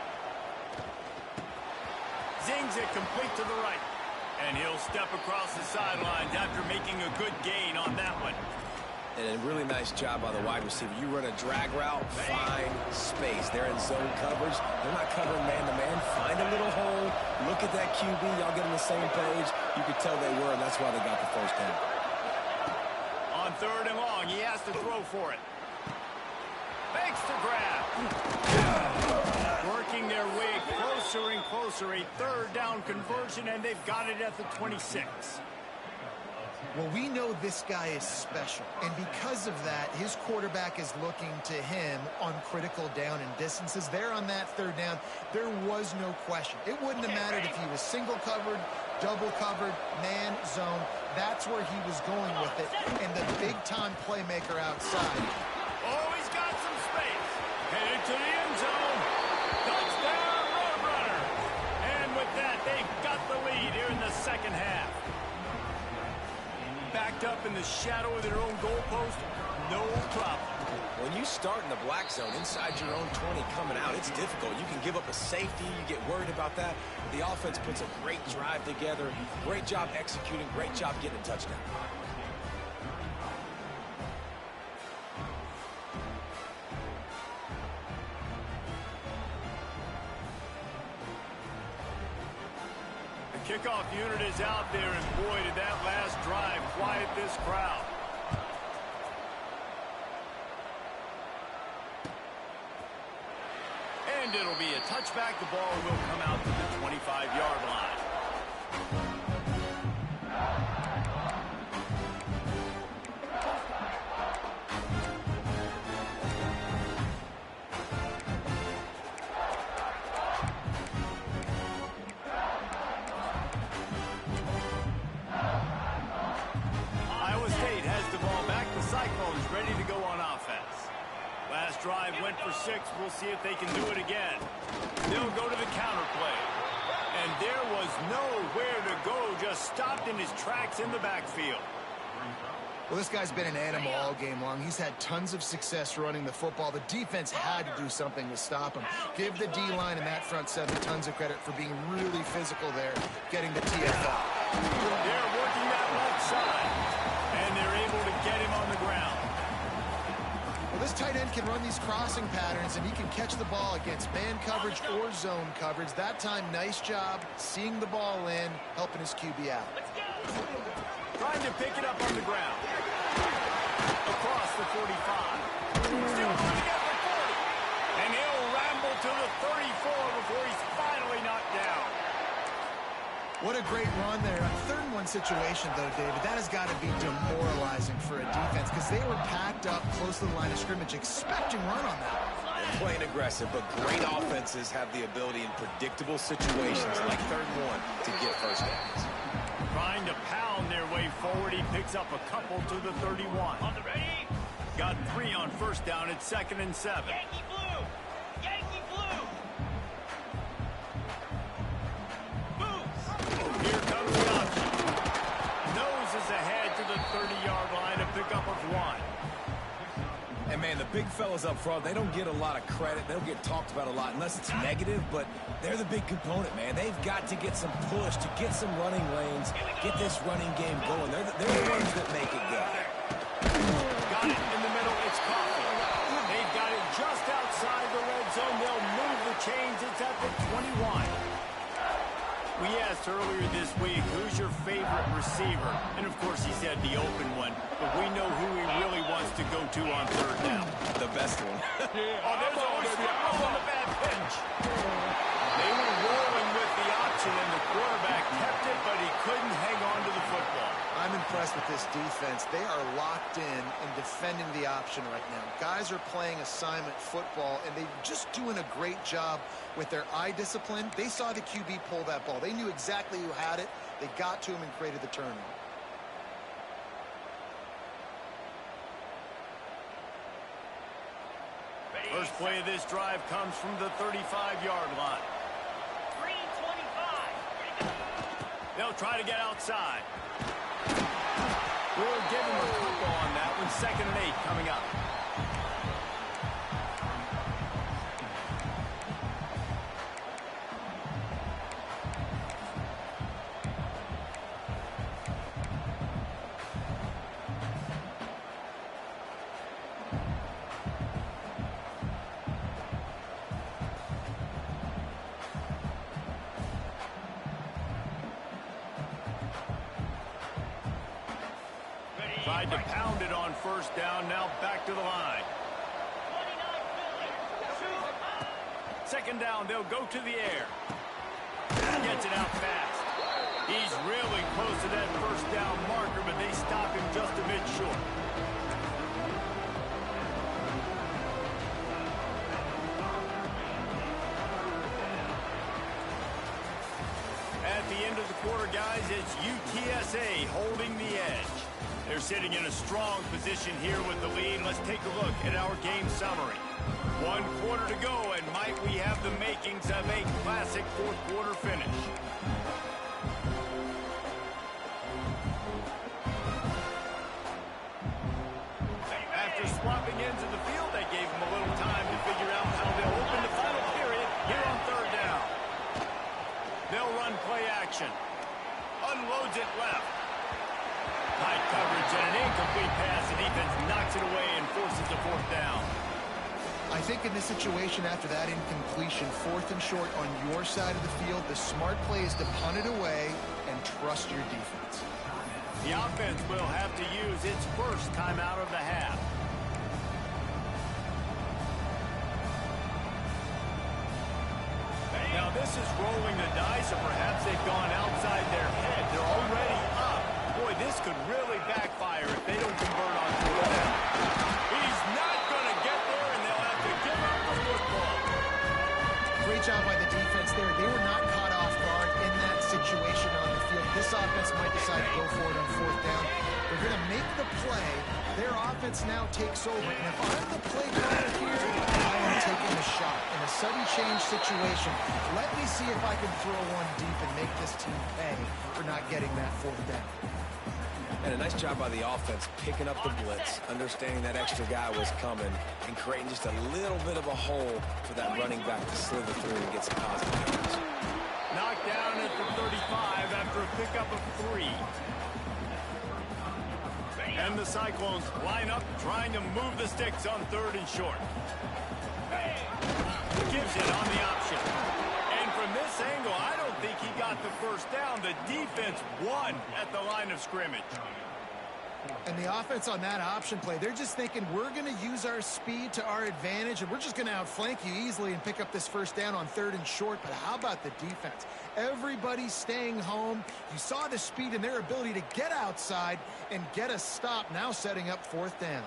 Zings it complete to the right. And he'll step across the sidelines after making a good gain on that one. And a really nice job by the wide receiver. You run a drag route, find space. They're in zone coverage. They're not covering man-to-man. Find a little hole. Look at that QB. Y'all get on the same page. You could tell they were, and that's why they got the 1st down. On 3rd and long, he has to throw for it. Makes the grab. Working their way closer and closer. A 3rd down conversion, and they've got it at the 26. Well, we know this guy is special, and because of that, his quarterback is looking to him on critical down and distances. There on that 3rd down, there was no question. It wouldn't have mattered if he was single covered, double covered, man, zone. That's where he was going with it, and the big-time playmaker outside. Oh, he's got some space. Headed to the end zone. Touchdown, Roadrunner. And with that, they've got the lead here in the 2nd half. Backed up in the shadow of their own goalpost, no problem. When you start in the black zone inside your own 20 coming out, it's difficult. You can give up a safety. You get worried about that. The offense puts a great drive together. Great job executing. Great job getting a touchdown. Kickoff unit is out there, and boy, did that last drive quiet this crowd. And it'll be a touchback. The ball will come out to the 25-yard line. Iowa State has went for 6. We'll see if they can do it again. They'll go to the counter play. And there was nowhere to go, just stopped in his tracks in the backfield. Well, this guy's been an animal all game long. He's had tons of success running the football. The defense had to do something to stop him. Give the D-line and that front seven tons of credit for being really physical there, getting the TFL. They're working that left side, and they're able to get him on the ground. Well, this tight end can run these crossing patterns, and he can catch the ball against man coverage or zone coverage. That time, nice job seeing the ball in, helping his QB out. Trying to pick it up on the ground. Across the 45. Still running at the 40. And he'll ramble to the 34 before he's finally knocked down. What a great run there. A 3rd-and-1 situation, though, David. That has got to be demoralizing for a defense because they were packed up close to the line of scrimmage, expecting run on that. They're playing aggressive, but great offenses have the ability in predictable situations like 3rd and 1 to get first downs. Trying to pound their way forward. He picks up a couple to the 31. On the ready? Got 3 on first down at 2nd and 7. Yankee blue! Yankee blue! Moves! Here comes the option. Noses ahead to the 30-yard line to pick up of 1. And, man, the big fellas up front, they don't get a lot of credit. They don't get talked about a lot unless it's negative, but they're the big component, man. They've got to get some push to get some running lanes, get this running game going. They're the ones that make it go. Got it in the middle. It's Coffee. They've got it just outside the red zone. They'll move the chains. It's at the 21. We asked earlier this week, who's your favorite receiver? And, of course, he said the open one. But we know who he really wants to go to on 3rd down. The best one. Oh, there's always on the bad pitch. They were rolling with the option, and the quarterback kept it, but he couldn't hang on to the football. I'm impressed with this defense. They are locked in and defending the option right now. Guys are playing assignment football, and they're just doing a great job with their eye discipline. They saw the QB pull that ball. They knew exactly who had it. They got to him and created the turnover. First play of this drive comes from the 35-yard line. 3:25. They'll try to get outside. We'll give him a couple on that one. 2nd and 8 coming up. Tried to pound it on first down. Now back to the line. 2nd down. They'll go to the air. Gets it out fast. He's really close to that first down marker, but they stop him just a bit short. At the end of the quarter, guys, it's UTSA holding the edge. They're sitting in a strong position here with the lead. Let's take a look at our game summary. 1 quarter to go, and might we have the makings of a classic 4th quarter finish. After swapping ends of the field, they gave them a little time to figure out how they'll open the final period here on 3rd down. They'll run play action. Unloads it left. Tight coverage and an incomplete pass. The defense knocks it away and forces the 4th down. I think in this situation, after that incompletion, 4th and short on your side of the field, the smart play is to punt it away and trust your defense. The offense will have to use its first timeout of the half. Now this is rolling the dice, or perhaps they've gone outside their head. They're already up. Boy, this could really backfire if they don't convert on 4th down. He's not going to get there, and they'll have to give up the football. Great job by the defense there. They were not caught off guard in that situation on the field. This offense might decide to go for it on 4th down. They're going to make the play. Their offense now takes over. And if I'm the play caller here, I am taking a shot. In a sudden change situation, let me see if I can throw one deep and make this team pay for not getting that fourth down. And a nice job by the offense picking up the blitz, understanding that extra guy was coming, and creating just a little bit of a hole for that running back to slither through and get some positive yards. Knocked down at the 35 after a pickup of 3. And the Cyclones line up trying to move the sticks on 3rd and short. Gives it on the option. And from this angle, I don't think he got the first down. The defense won at the line of scrimmage. And the offense on that option play, they're just thinking we're going to use our speed to our advantage, and we're just going to outflank you easily and pick up this first down on 3rd and short. But how about the defense? Everybody's staying home. You saw the speed and their ability to get outside and get a stop, now setting up 4th down.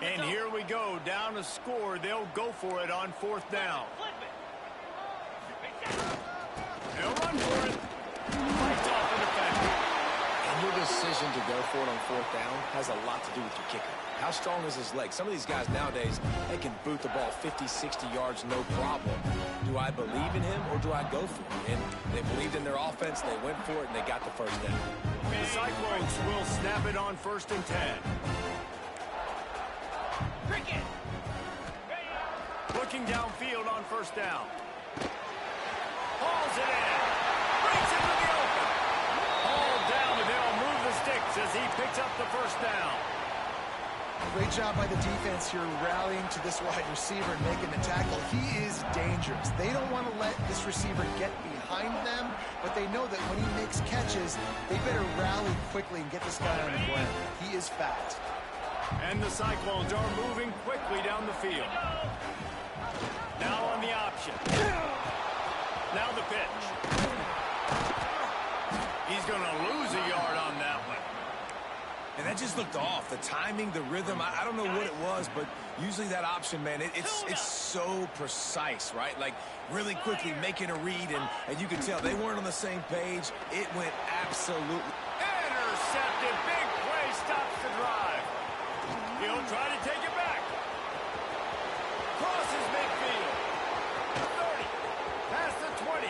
And here we go, down a score. They'll go for it on 4th down. They'll run for it. Fights off the defender. And your decision to go for it on 4th down has a lot to do with your kicker. How strong is his leg? Some of these guys nowadays, they can boot the ball 50, 60 yards, no problem. Do I believe in him or do I go for it? And they believed in their offense, they went for it, and they got the first down. The Cyclones will snap it on 1st and 10. Cricket. Looking downfield on 1st down. Hauls it in. Breaks into the open. Hauled down, and they'll move the sticks as he picks up the first down. Great job by the defense here rallying to this wide receiver and making the tackle. He is dangerous. They don't want to let this receiver get behind them, but they know that when he makes catches, they better rally quickly and get this guy on the ground. He is fast. And the Cyclones are moving quickly down the field. Now on the option. Now the pitch. He's going to lose a yard on that one. And that just looked off. The timing, the rhythm, I don't know what it was, but usually that option, man, it's so precise, right? Like really quickly making a read, and you can tell they weren't on the same page. It went absolutely. Intercepted. Big play stops the drive. He'll try to take it back. Crosses midfield. 30. Past the 20.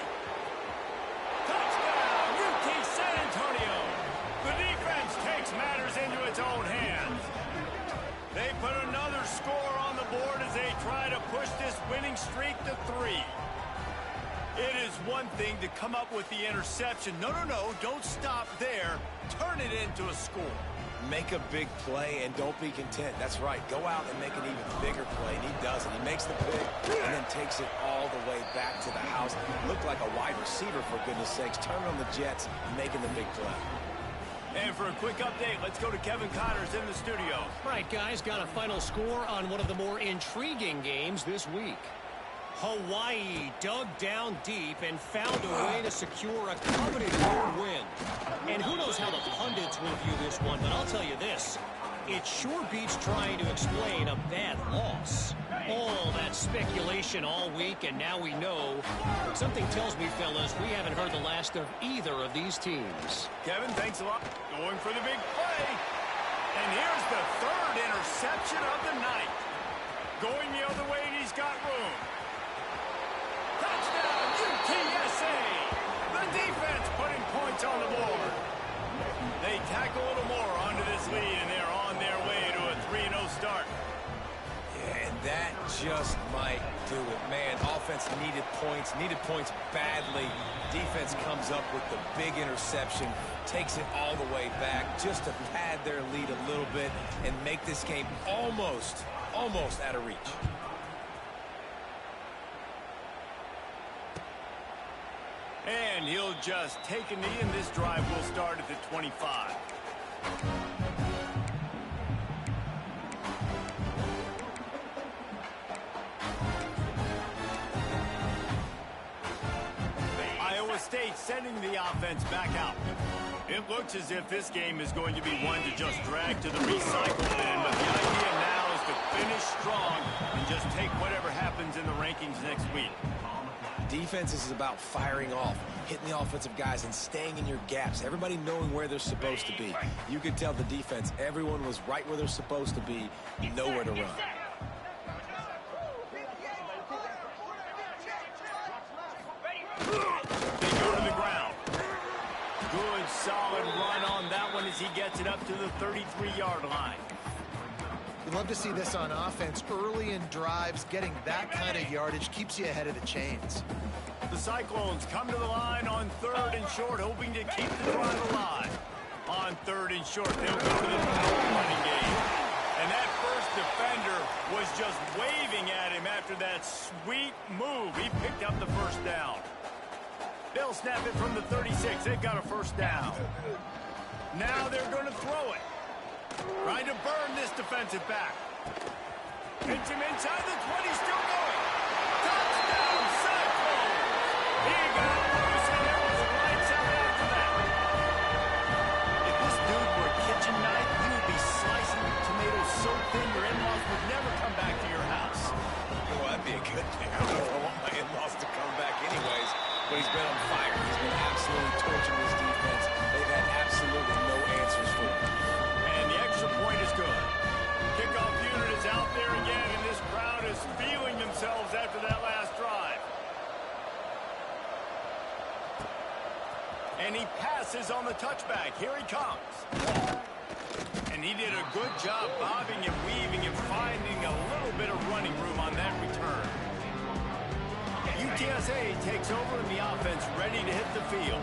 Touchdown, UT San Antonio. The defense takes matters into its own hands. They put another score on the board as they try to push this winning streak to 3. It is one thing to come up with the interception. No, don't stop there. Turn it into a score. Make a big play and don't be content. That's right. Go out and make an even bigger play, and he does it. He makes the pick and then takes it all the way back to the house. Looked like a wide receiver, for goodness sakes. Turning on the Jets, making the big play. And for a quick update, let's go to Kevin Connors in the studio. Right, guys, got a final score on one of the more intriguing games this week. Hawaii dug down deep and found a way to secure a coveted road win. And who knows how the pundits will view this one, but I'll tell you this. It sure beats trying to explain a bad loss. All that speculation all week, and now we know. But something tells me, fellas, we haven't heard the last of either of these teams. Kevin, thanks a lot. Going for the big play. And here's the 3rd interception of the night. Going the other way, and he's got room. Touchdown, UTSA! The defense putting points on the board. They tack a little more onto this lead, and they're on their way to a 3-0 start. Yeah, and that just might do it. Man, offense needed points badly. Defense comes up with the big interception, takes it all the way back just to pad their lead a little bit and make this game almost out of reach. And he'll just take a knee, and this drive will start at the 25. Iowa State sending the offense back out. It looks as if this game is going to be one to just drag to the recycle bin, but the idea now is to finish strong and just take whatever happens in the rankings next week. Defense is about firing off, hitting the offensive guys and staying in your gaps. Everybody knowing where they're supposed to be. You could tell the defense, everyone was right where they're supposed to be, nowhere to run. They go to the ground. Good, solid run on that one as he gets it up to the 33-yard line. You love to see this on offense. Early in drives, getting that kind of yardage keeps you ahead of the chains. The Cyclones come to the line on 3rd and short, hoping to keep the drive alive. On 3rd and short, they'll go to the running game. And that first defender was just waving at him after that sweet move. He picked up the first down. They'll snap it from the 36. They've got a first down. Now they're going to throw it. Trying to burn this defensive back. Hits him inside the 20, still going. Touchdown, Cyclones! He got loose, and it was lights out after that. If this dude were a kitchen knife, you would be slicing tomatoes so thin your in-laws would never come back to your house. Well, that'd be a good thing. I don't want my in-laws to come back anyways, but he's been on fire. He's been absolutely torturing his defense. They've had absolutely no answers for him. Point is good. Kickoff unit is out there again, and this crowd is feeling themselves after that last drive. And he passes on the touchback. Here he comes. And he did a good job bobbing and weaving and finding a little bit of running room on that return. UTSA takes over in the offense, ready to hit the field.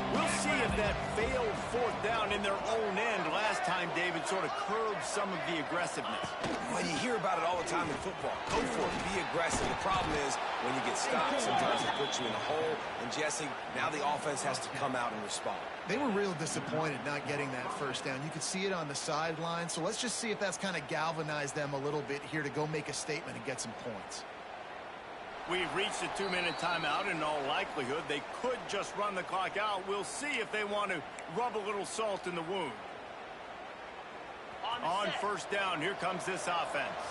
We'll see if that failed 4th down in their own end last time, David, sort of curbed some of the aggressiveness. Well, you hear about it all the time in football. Go for it. Be aggressive. The problem is when you get stopped, sometimes it puts you in a hole. And, Jesse, now the offense has to come out and respond. They were real disappointed not getting that first down. You could see it on the sideline. So let's just see if that's kind of galvanized them a little bit here to go make a statement and get some points. We've reached a 2-minute timeout. In all likelihood, they could just run the clock out. We'll see if they want to rub a little salt in the wound. On first down, here comes this offense.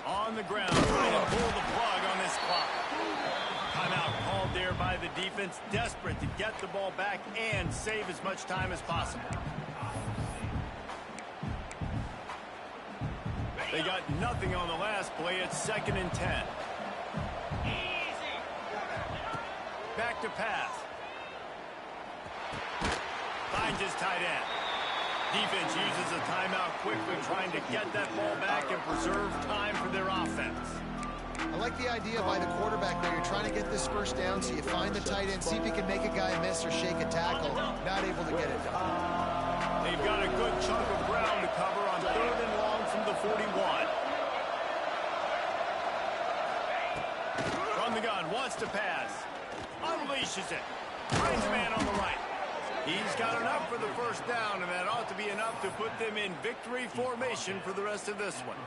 On the ground, trying to pull the plug on this clock. Timeout called there by the defense, desperate to get the ball back and save as much time as possible. They got nothing on the last play. It's 2nd and 10. Back to pass. Finds his tight end. Defense uses a timeout quickly, trying to get that ball back and preserve time for their offense. I like the idea by the quarterback there. You're trying to get this first down, so you find the tight end, see if he can make a guy miss or shake a tackle. Not able to get it done. They've got a good chunk of ground to cover on 3rd and long from the 41. From the gun, wants to pass. Unleashes it. Finds a man on the right. He's got enough for the first down, and that ought to be enough to put them in victory formation for the rest of this one.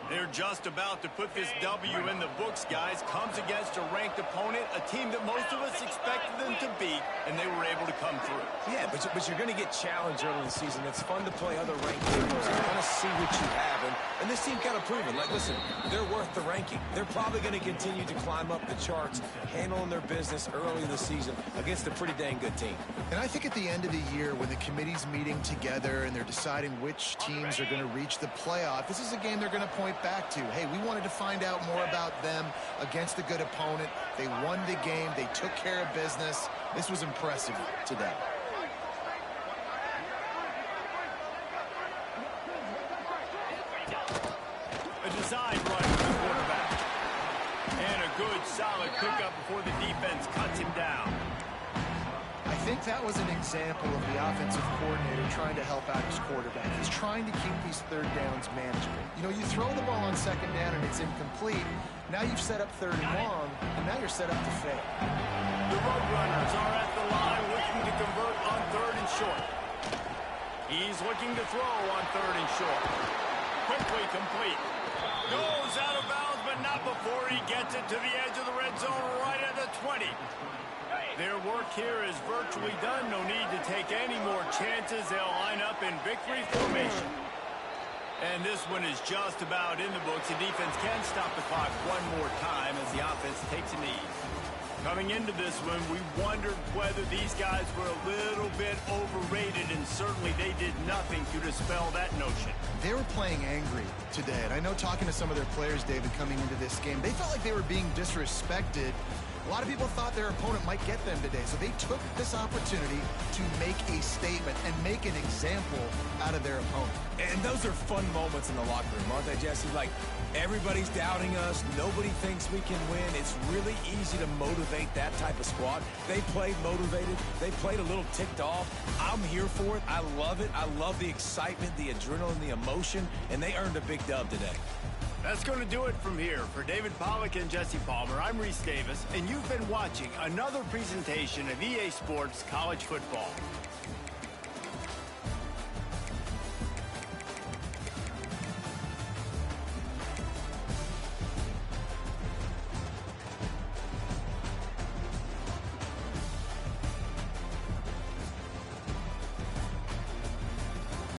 They're just about to put this W in the books, guys. Comes against a ranked opponent, a team that most of us expected them to beat, and they were able to come through. Yeah, but you're going to get challenged early in the season. It's fun to play other ranked teams. You kind of see what you have, and this team kind of proven. Like, listen, they're worth the ranking. They're probably going to continue to climb up the charts, handling their business early in the season against a pretty dang good team. And I think at the end of the year, when the committee's meeting together and they're deciding which teams are going to reach the playoff, this is a game they're going to point back to. Hey, we wanted to find out more about them against a good opponent. They won the game. They took care of business. This was impressive today. A design run for the quarterback. And a good, solid pickup before the defense cuts him down. I think that was an example of the offensive coordinator trying to help out his quarterback. He's trying to keep these 3rd downs manageable. You know, you throw the ball on 2nd down and it's incomplete. Now you've set up 3rd and long, and now you're set up to fail. The Roadrunners are at the line looking to convert on 3rd and short. He's looking to throw on 3rd and short. Quickly complete. Goes out of bounds, but not before he gets it to the edge of the red zone right at the 20. Their work here is virtually done. No need to take any more chances. They'll line up in victory formation. And this one is just about in the books. The defense can stop the clock one more time as the offense takes a knee. Coming into this one, we wondered whether these guys were a little bit overrated, and certainly they did nothing to dispel that notion. They were playing angry today, and I know talking to some of their players, David, coming into this game, they felt like they were being disrespected. A lot of people thought their opponent might get them today, so they took this opportunity to make a statement and make an example out of their opponent. And those are fun moments in the locker room, aren't they, Jesse? Like, everybody's doubting us. Nobody thinks we can win. It's really easy to motivate that type of squad. They played motivated. They played a little ticked off. I'm here for it. I love it. I love the excitement, the adrenaline, the emotion, and they earned a big dub today. That's going to do it from here. For David Pollack and Jesse Palmer, I'm Reese Davis, and you've been watching another presentation of EA Sports College Football.